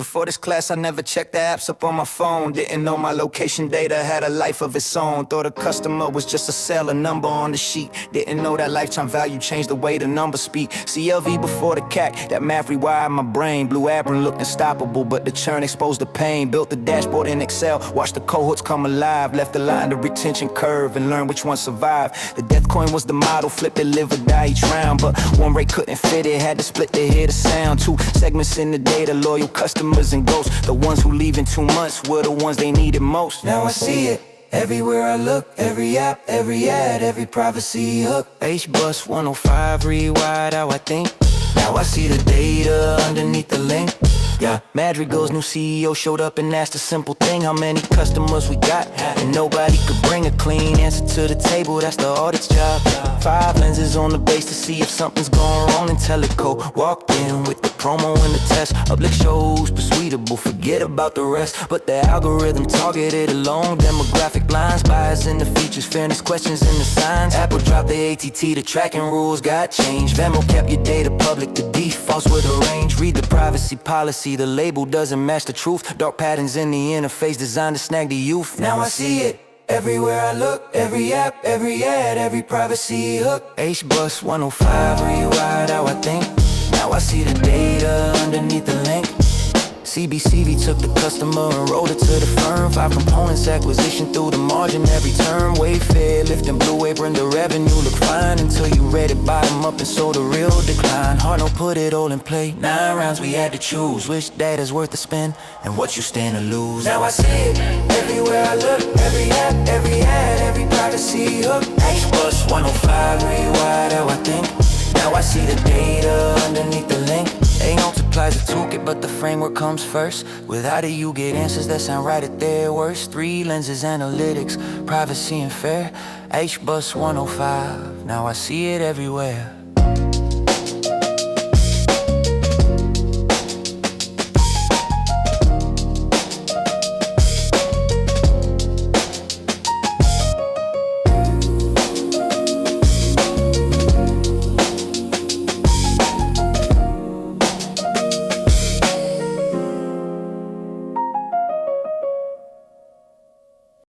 Before this class, I never checked the apps up on my phone. Didn't know my location data had a life of its own. Thought a customer was just a seller number on the sheet. Didn't know that lifetime value changed the way the numbers speak. CLV before the CAC, that math rewired my brain. Blue Apron looked unstoppable, but the churn exposed the pain. Built the dashboard in Excel, watched the cohorts come alive. Left the line the retention curve and learned which one survived. The death coin was the model, flip it, live or die each round. But one rate couldn't fit it, had to split to hear the sound. Two segments in the data, loyal customers and ghosts. The ones who leave in 2 months were the ones they needed most. Now I see it everywhere I look, every app, every ad, every privacy hook. HBUS105 rewired how I think. Now I see the data underneath the link. Yeah, Madrigal's new CEO showed up and asked a simple thing: how many customers we got? And nobody could bring a clean answer to the table, that's the audit's job. 5 lenses on the base to see if something's going wrong. Intellico walked in with the promo and the test. Public shows persuadable, forget about the rest. But the algorithm targeted along demographic lines. Bias in the features, fairness questions in the signs. Apple dropped the ATT, the tracking rules got changed. Venmo kept your data public, the defaults were the range. Read the privacy policy, the label doesn't match the truth. Dark patterns in the interface designed to snag the youth. Now I see it everywhere I look, every app, every ad, every privacy hook. HBUS105 rewired how I think. Now I see the data underneath the link. CBCV took the customer and rolled it to the firm. 5 components, acquisition through the margin every term. Wayfair, lifting Blue Apron, the revenue look fine until you read it bottom up and sold a real decline. Hard no put it all in play. 9 rounds we had to choose which data's worth the spend and what you stand to lose. Now I see it everywhere I look, every app, every ad, every privacy hook. HBUS105 rewired how I think. Now I see the data underneath the link. Ain't multiplies a toolkit, but the framework comes first. Without it you get answers that sound right at their worst. 3 lenses, analytics, privacy and fair. HBUS105, now I see it everywhere.